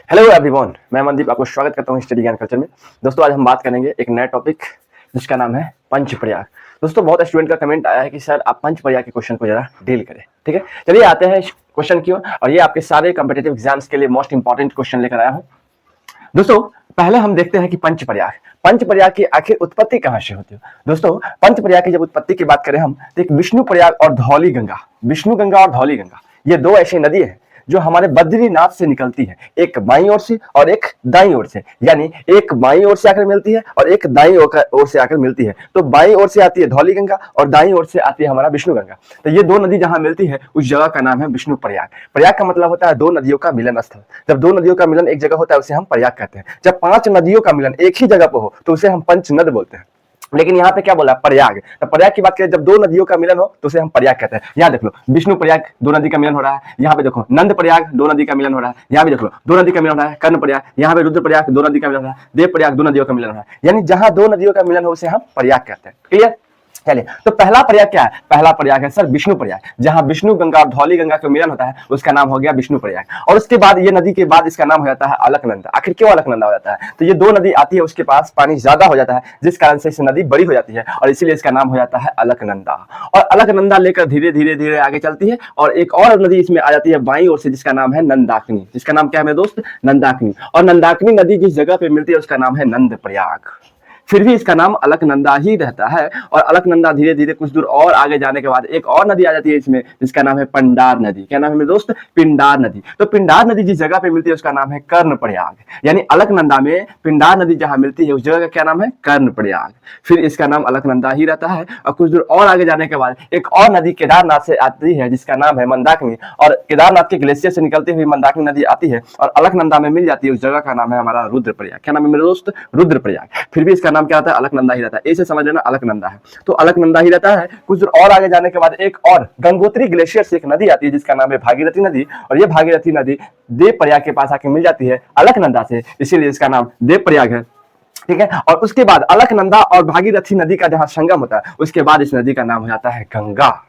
Hello everyone, मैं मनदीप आपको स्वागत करता हूँ स्टडी ज्ञान कल्चर में। दोस्तों आज हम बात करेंगे एक नया टॉपिक जिसका नाम है पंचप्रयाग। दोस्तों बहुत स्टूडेंट का कमेंट आया है कि सर आप पंचप्रयाग के क्वेश्चन को जरा डील करें। ठीक है, चलिए आते हैं क्वेश्चन की ओर, और ये आपके सारे कॉम्पिटिटिव एग्जाम्स के लिए मोस्ट इंपॉर्टेंट क्वेश्चन लेकर आया हूँ। दोस्तों पहले हम देखते हैं कि पंचप्रयाग की आखिर उत्पत्ति कहां से होती है। दोस्तों पंचप्रयाग की जब उत्पत्ति की बात करें हम, तो एक विष्णु प्रयाग और धौली गंगा, ये दो ऐसी नदी है जो हमारे बद्रीनाथ से निकलती है, एक बाईं ओर से और एक दाईं ओर से, यानी एक बाईं ओर से आकर मिलती है और एक दाईं ओर से आकर मिलती है। तो बाईं ओर से आती है धौली गंगा और दाईं ओर से आती है हमारा विष्णु गंगा। तो ये दो नदी जहां मिलती है उस जगह का नाम है विष्णु प्रयाग। प्रयाग का मतलब होता है दो नदियों का मिलन स्थल। जब दो नदियों का मिलन एक जगह होता है उसे हम प्रयाग कहते हैं। जब 5 नदियों का मिलन एक ही जगह पर हो तो उसे हम पंचनद बोलते हैं। लेकिन यहाँ पे क्या बोला, प्रयाग। तो प्रयाग की बात करें जब दो नदियों का मिलन हो तो उसे हम प्रयाग कहते हैं। यहाँ देख लो विष्णु प्रयाग दो नदी का मिलन हो रहा है, यहाँ पे देखो नंद प्रयाग दो नदी का मिलन हो रहा है, यहाँ भी देख लो दो नदी का मिलन हो रहा है, कर्ण प्रयाग, यहाँ पे रुद्र प्रयाग दो नदी का मिलन हो रहा है, देव प्रयाग दो नदियों का मिलन हो रहा है। यानी जहां दो नदियों का मिलन हो उसे हम प्रयाग कहते हैं। क्लियर? चलिए, तो पहला प्रयाग क्या है? पहला प्रयाग है सर विष्णु प्रयाग। जहां विष्णु गंगा और धौली गंगा का मिलन होता है उसका नाम हो गया विष्णु प्रयाग। और उसके बाद ये नदी के बाद इसका नाम हो जाता है अलकनंदा। आखिर क्यों अलकनंदा हो जाता है? तो ये दो नदी आती है, उसके पास पानी ज्यादा हो जाता है जिस कारण से इस नदी बड़ी हो जाती है और इसीलिए इसका नाम हो जाता है अलकनंदा। और अलकनंदा लेकर धीरे धीरे धीरे आगे चलती है और एक और नदी इसमें आ जाती है बाईं ओर से जिसका नाम है नंदाकिनी। जिसका नाम क्या है मेरे दोस्त? नंदाकिनी। और नंदाकिनी नदी जिस जगह पे मिलती है उसका नाम है नंद प्रयाग। फिर भी इसका नाम अलकनंदा ही रहता है। और अलकनंदा धीरे धीरे कुछ दूर और आगे जाने के बाद एक और नदी आ जाती है इसमें जिसका नाम है पिंडार नदी। क्या नाम है मेरे दोस्त? पिंडार नदी। तो पिंडार नदी जिस जगह पे मिलती है उसका नाम है कर्ण प्रयाग। यानी अलकनंदा में पिंडार नदी जहां मिलती है उस जगह का क्या नाम है? कर्ण प्रयाग। फिर इसका नाम अलकनंदा ही रहता है। और कुछ दूर और आगे जाने के बाद एक और नदी केदारनाथ से आती है जिसका नाम है मंदाकिनी। और केदारनाथ के ग्लेशियर से निकलती हुई मंदाकिनी नदी आती है और अलकनंदा में मिल जाती है। उस जगह का नाम है हमारा रुद्रप्रयाग। क्या नाम है मेरे दोस्त? रुद्रप्रयाग। फिर भी इसका नाम क्या आता है? अलकनंदा ही रहता है। ऐसे समझ लेना अलकनंदा है तो अलकनंदा ही रहता है। कुछ दूर और आगे जाने के बाद एक और गंगोत्री ग्लेशियर से एक नदी आती है जिसका नाम है भागीरथी नदी। और ये भागीरथी नदी देवप्रयाग के पास आके मिल जाती है अलकनंदा से, इसीलिए इसका नाम देवप्रयाग है। ठीक है, और उसके बाद अलकनंदा और भागीरथी नदी का जहां संगम होता है उसके बाद इस नदी का नाम हो जाता है गंगा।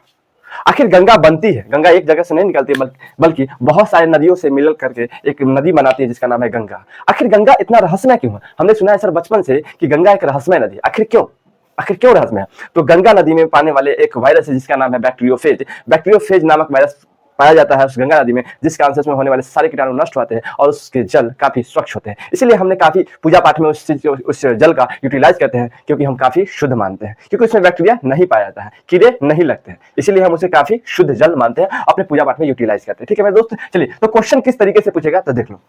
आखिर गंगा बनती है, गंगा एक जगह से नहीं निकलती है बल्कि बहुत सारे नदियों से मिल करके एक नदी बनाती है जिसका नाम है गंगा। आखिर गंगा इतना रहस्यमय क्यों है? हमने सुना है सर बचपन से कि गंगा एक रहस्यमय नदी। आखिर क्यों रहस्यमय है? तो गंगा नदी में पाने वाले एक वायरस है जिसका नाम है बैक्टीरियोफेज नामक वायरस पाया जाता है उस गंगा नदी में, जिस कारण से उसमें होने वाले सारे कीटाणु नष्ट होते हैं और उसके जल काफी स्वच्छ होते हैं। इसलिए हमने काफी पूजा पाठ में उस जल का यूटिलाइज करते हैं क्योंकि हम काफी शुद्ध मानते हैं, क्योंकि उसमें बैक्टीरिया नहीं पाया जाता है, कीड़े नहीं लगते हैं, इसलिए हम उसे काफी शुद्ध जल मानते हैं, अपने पूजा पाठ में यूटिलाइज करते हैं। ठीक है मेरे दोस्त, चलिए तो क्वेश्चन किस तरीके से पूछेगा तो देख लो।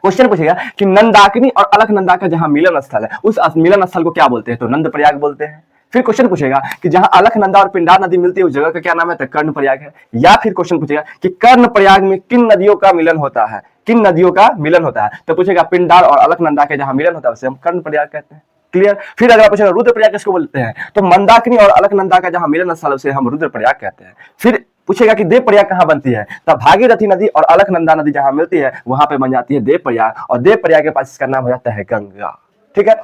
क्वेश्चन पूछेगा कि नंदाकिनी और अलकनंदा का जहां मिलन स्थल है उस मिलन स्थल को क्या बोलते हैं? तो नंद प्रयाग बोलते हैं। फिर क्वेश्चन पूछेगा कि जहां अलकनंदा और पिंडार नदी मिलती है उस जगह का क्या नाम है? तो कर्ण प्रयाग है। या फिर क्वेश्चन पूछेगा कि कर्ण प्रयाग में किन नदियों का मिलन होता है? तो पूछेगा पिंडार और अलकनंदा के जहां मिलन होता है उसे हम कर्ण प्रयाग कहते हैं। क्लियर? फिर अगर पूछेगा रुद्र प्रयाग किसको बोलते हैं? तो मंदाकिनी और अलकनंदा का जहां मिलन स्थल उसे हम रुद्र प्रयाग कहते हैं। फिर पूछेगा कि देव प्रयाग कहां बनती है? तब भागीरथी नदी और अलकनंदा नदी जहां मिलती है वहां पे बन जाती है देव प्रयाग, और देव प्रयाग के पास इसका नाम हो जाता है गंगा। ठीक है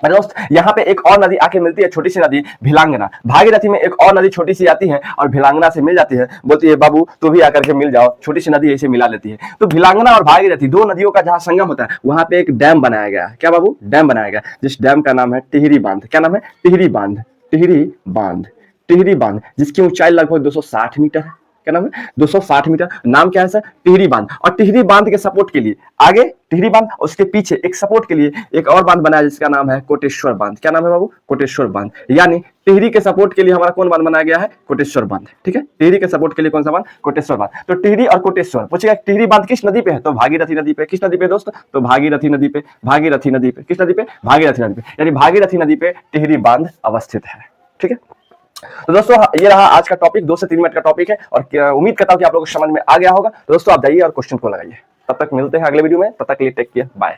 मेरे दोस्त, यहाँ पे एक और नदी आके मिलती है, छोटी सी नदी भिलांगना। भागीरथी में एक और नदी छोटी सी आती है और भिलांगना से मिल जाती है, बोलती है बाबू तू भी आकर के मिल जाओ, छोटी सी नदी ऐसे मिला लेती है। तो भिलांगना और भागीरथी दो नदियों का जहां संगम होता है वहां पे एक डैम बनाया गया है। क्या बाबू? डैम बनाया गया, जिस डैम का नाम है टिहरी बांध। क्या नाम है? टिहरी बांध, जिसकी ऊंचाई लगभग 260 मीटर है। क्या नाम है? 260 मीटर। नाम क्या है सर? टिहरी बांध। और टिहरी बांध के सपोर्ट के लिए आगे टिहरी बांध, उसके पीछे एक सपोर्ट के लिए एक और बांध बनाया जिसका नाम है कोटेश्वर बांध। क्या नाम है बाबू? कोटेश्वर बांध। यानी टिहरी के सपोर्ट के लिए हमारा कौन बांध बनाया गया है? कोटेश्वर बांध। ठीक है, टिहरी के सपोर्ट के लिए कौन सा बांध? कोटेश्वर बांध। तो टिहरी और कोटेश्वर। पूछेगा टिहरी बांध किस नदी पे है? तो भागीरथी नदी पे। किस नदी पे दोस्त? तो भागीरथी नदी पे। किस नदी पे? भागीरथी नदी पे। यानी भागीरथी नदी पे टिहरी बांध अवस्थित है। ठीक है, तो दोस्तों ये रहा आज का टॉपिक, 2 से 3 मिनट का टॉपिक है और उम्मीद करता हूं कि आप लोगों को समझ में आ गया होगा। तो दोस्तों आप जाइए और क्वेश्चन को लगाइए। तब तक मिलते हैं अगले वीडियो में, तब तक के लिए टेक केयर, बाय।